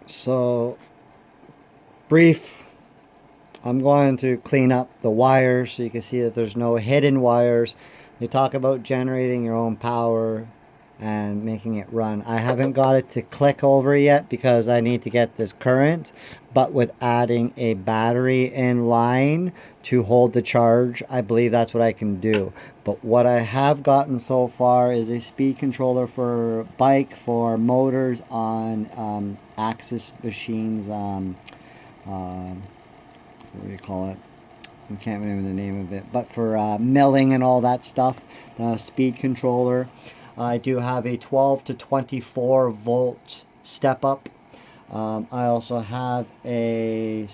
So, brief, I'm going to clean up the wires so you can see that there's no hidden wires. They talk about generating your own power and making it run. I haven't got it to click over yet because I need to get this current, but with adding a battery in line to hold the charge, I believe that's what I can do. But what I have gotten so far is a speed controller for bike for motors on Axis machines. What do you call it? I can't remember the name of it, but for milling and all that stuff, the speed controller. I do have a 12 to 24 volt step up. I also have a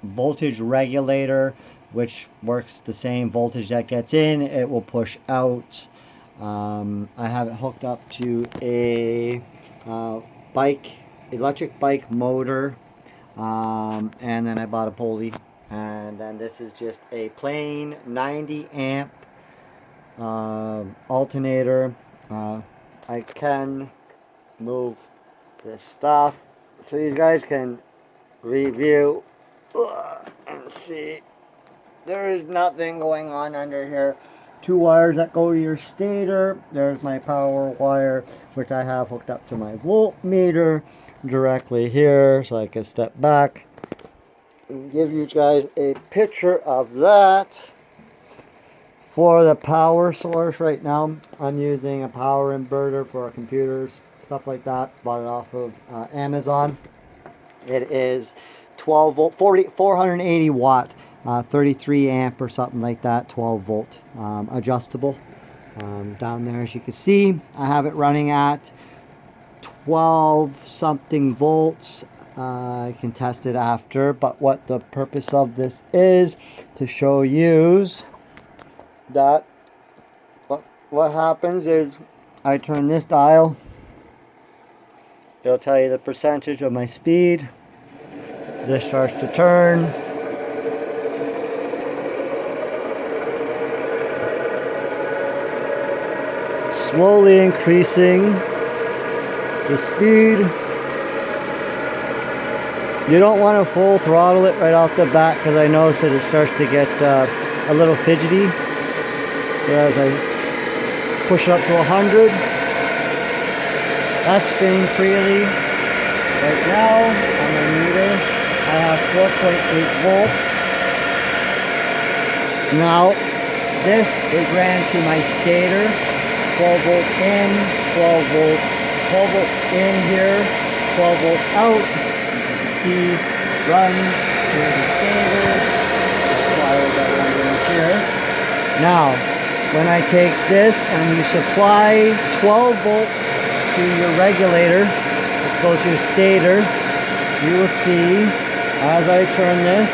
voltage regulator, which works the same voltage that gets in, it will push out. I have it hooked up to a electric bike motor, and then I bought a pulley, and then this is just a plain 90 amp alternator. I can move this stuff so you guys can review and see there is nothing going on under here. Two wires that go to your stator. There's my power wire, which I have hooked up to my voltmeter directly here, so I can step back and give you guys a picture of that. For the power source right now, I'm using a power inverter for our computers, stuff like that. Bought it off of Amazon. It is 12 volt, 480 watt, 33 amp or something like that, 12 volt, adjustable. Down there, as you can see, I have it running at 12 something volts. I can test it after, but what the purpose of this is to show you that what happens is I turn this dial. It'll tell you the percentage of my speed. This starts to turn. Slowly increasing the speed. You don't want to full throttle it right off the bat because I notice that it starts to get a little fidgety. As I push it up to 100, that's spinning freely. Right now, on my meter, I have 4.8 volts. Now, this is ran to my stator, 12 volt in, 12 volt, 12 volt in here, 12 volt out. You can see, runs to the stator. That's why I got one in here. Now, when I take this and you supply 12 volts to your regulator, which goes to your stator, you will see as I turn this,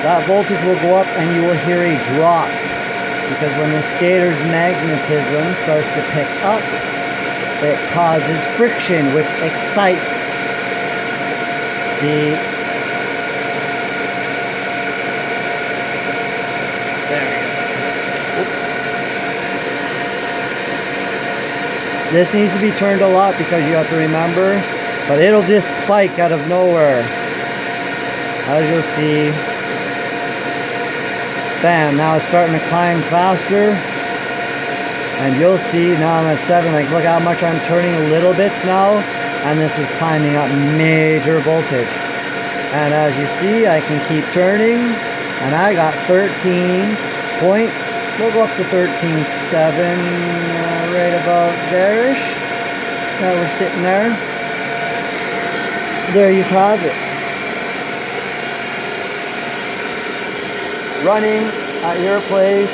that voltage will go up and you will hear a drop. Because when the stator's magnetism starts to pick up, it causes friction, which excites the This needs to be turned a lot because you have to remember, but it'll just spike out of nowhere. As you'll see, bam, now it's starting to climb faster. And you'll see now I'm at 7, like look how much I'm turning little bits now, and this is climbing up major voltage. And as you see, I can keep turning, and I got 13 point. We'll go up to 13.7, right about there-ish. Now we're sitting there. There you have it. Running at your place.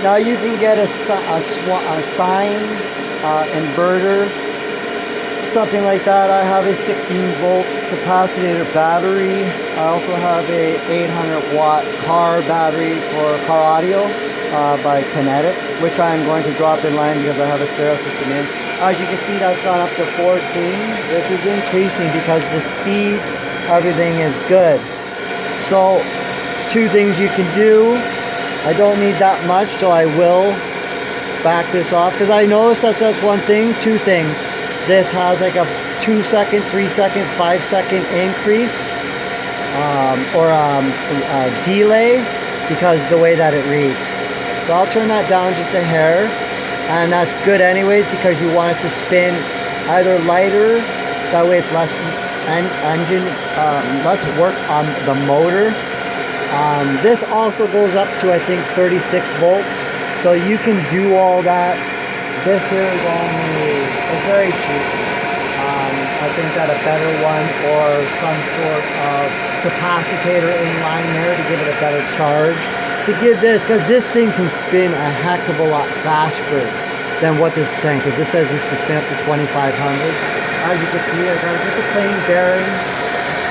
Now you can get a sine inverter, something like that. I have a 16 volt capacitor battery. I also have a 800 watt car battery for car audio. By Kinetic, which I'm going to drop in line because I have a stereo system in. As you can see, that's gone up to 14. This is increasing because the speeds, everything is good. So, two things you can do. I don't need that much, so I will back this off because I noticed that's one thing. Two things. This has like a 2-second, 3-second, 5-second increase or a delay because the way that it reads. So I'll turn that down just a hair, and that's good anyways because you want it to spin either lighter, that way it's less engine, less work on the motor. This also goes up to I think 36 volts, so you can do all that. This here is it's very cheap. I think that a better one or some sort of capacitor inline there to give it a better charge. To give this, because this thing can spin a heck of a lot faster than what this is saying, because this says this can spin up to 2,500. As you can see, I got just a plain bearing,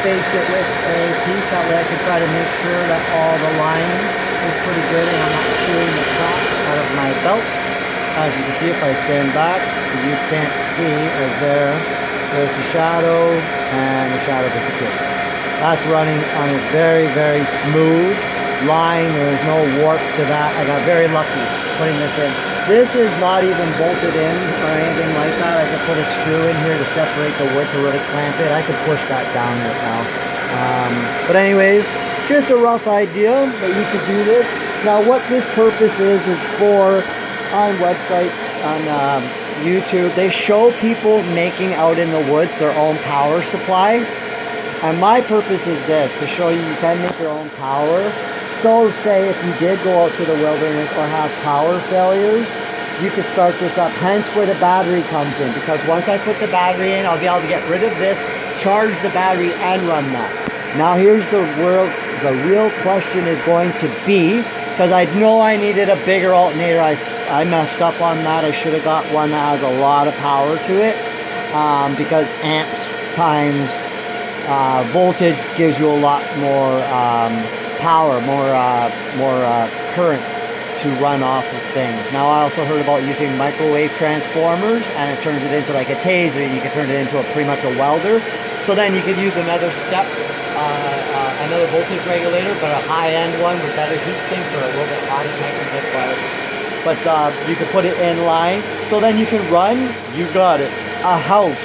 spaced it with a piece, that way I can try to make sure that all the line is pretty good and I'm not chewing the crap out of my belt. As you can see, if I stand back, you can't see as there's the shadow, and the shadow disappears. That's running on a very, very smooth line. There's no warp to that. I got very lucky putting this in. This is not even bolted in or anything like that. I could put a screw in here to separate the wood to really clamp it. I could push that down right now. But anyways, just a rough idea that you could do this. Now what this purpose is for on websites, on YouTube, they show people making out in the woods their own power supply. And my purpose is this, to show you can make your own power. So say if you did go out to the wilderness or have power failures, you could start this up. Hence where the battery comes in, because once I put the battery in, I'll be able to get rid of this, charge the battery and run that. Now here's the real question is going to be, because I know I needed a bigger alternator. I messed up on that. I should have got one that has a lot of power to it, because amps times voltage gives you a lot more power, more current to run off of things. Now I also heard about using microwave transformers, and it turns it into like a taser. You can turn it into pretty much a welder. So then you could use another step, another voltage regulator, but a high-end one with better heat sinks or a little bit hotter, but you can put it in line. So then you can run, you got it, a house.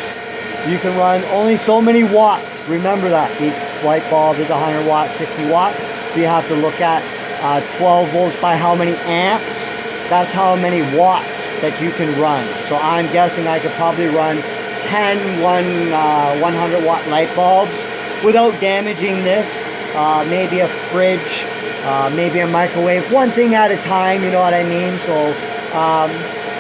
You can run only so many watts. Remember that each light bulb is 100 watts, 60 watts. So you have to look at 12 volts by how many amps. That's how many watts that you can run. So I'm guessing I could probably run 10 100 watt light bulbs without damaging this. Maybe a fridge, maybe a microwave, one thing at a time, you know what I mean? So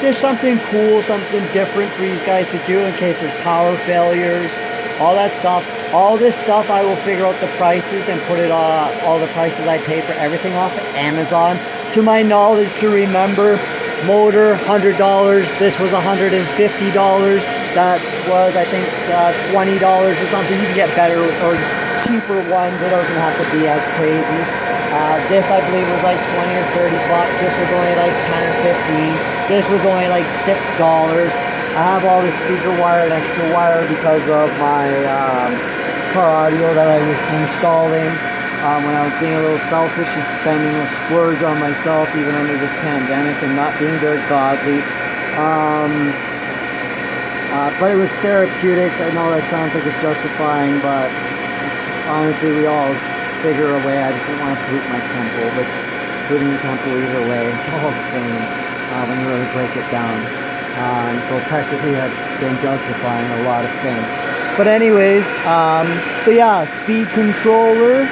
there's something cool, something different for you guys to do in case there's power failures, all that stuff. All this stuff I will figure out the prices and put it all the prices I pay for everything off of Amazon. To my knowledge, to remember, motor $100, this was $150. That was, I think, $20 or something. You can get better or cheaper ones. It doesn't have to be as crazy. This I believe was like 20 or 30 bucks. This was only like 10 or 15. This was only like $6. I have all the speaker wire and extra wire because of my car audio that I was installing when I was being a little selfish and spending a splurge on myself even under this pandemic and not being very godly. But it was therapeutic. I know that sounds like it's justifying, but honestly, we all figure a way. I just didn't want to pollute my temple, which polluting the temple either way, it's all the same when you really break it down. So technically I've been justifying a lot of things. But anyways, so yeah, speed controller.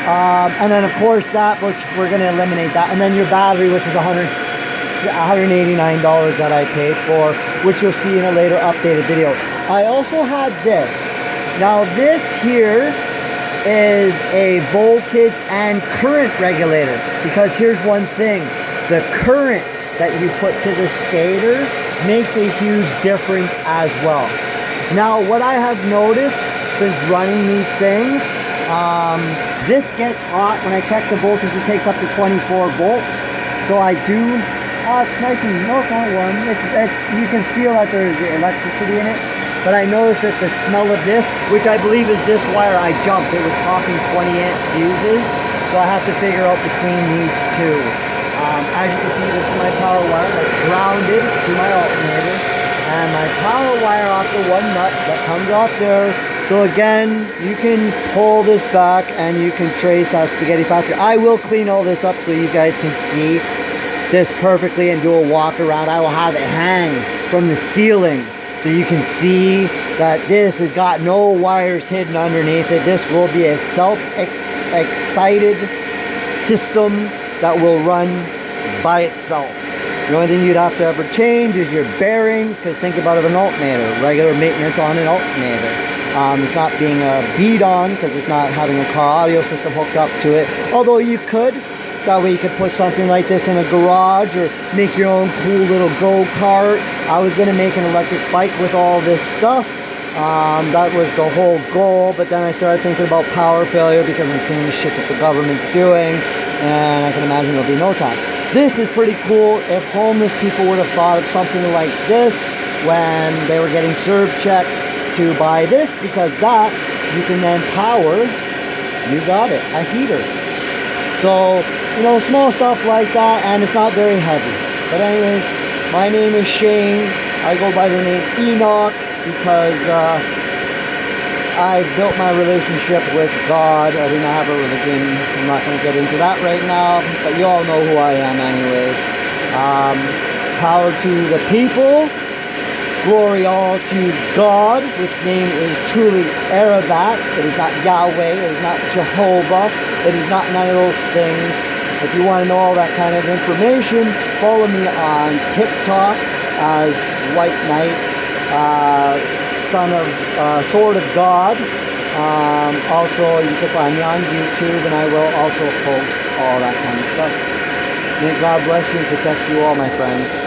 And then of course that, which we're going to eliminate that. And then your battery, which is $189 that I paid for, which you'll see in a later updated video. I also had this. Now this here is a voltage and current regulator, because here's one thing, the current that you put to the stator makes a huge difference as well. Now what I have noticed since running these things, this gets hot. When I check the voltage, it takes up to 24 volts. So I do, it's nice and, no, it's not warm. It's you can feel that there's electricity in it. But I noticed that the smell of this, which I believe is this wire I jumped, it was popping 20 amp fuses. So I have to figure out between these two. As you can see, this is my power wire that's grounded to my alternator. and my power wire off the one nut that comes off there. So again, you can pull this back and you can trace that spaghetti factory. I will clean all this up so you guys can see this perfectly and do a walk around. I will have it hang from the ceiling so you can see that this has got no wires hidden underneath it. This will be a self-excited system that will run by itself. The only thing you'd have to ever change is your bearings, because think about it, an alternator, regular maintenance on an alternator. It's not being beat on because it's not having a car audio system hooked up to it. Although you could. That way you could put something like this in a garage or make your own cool little go-kart. I was going to make an electric bike with all this stuff. That was the whole goal, but then I started thinking about power failure because I'm seeing the shit that the government's doing, and I can imagine there'll be no time. This is pretty cool. If homeless people would have thought of something like this when they were getting CERB checks to buy this, because that you can then power, you got it, a heater. So, you know, small stuff like that, and it's not very heavy. But anyways, my name is Shane. I go by the name Enoch because I've built my relationship with God. I do not have a religion. I'm not going to get into that right now, but you all know who I am anyways. Power to the people. Glory all to God, which name is truly Arabat. It is not Yahweh. It is not Jehovah. It is not none of those things. If you want to know all that kind of information, follow me on TikTok as White Knight, son of Sword of God. Also, you can find me on YouTube, and I will also post all that kind of stuff. May God bless you and protect you all, my friends.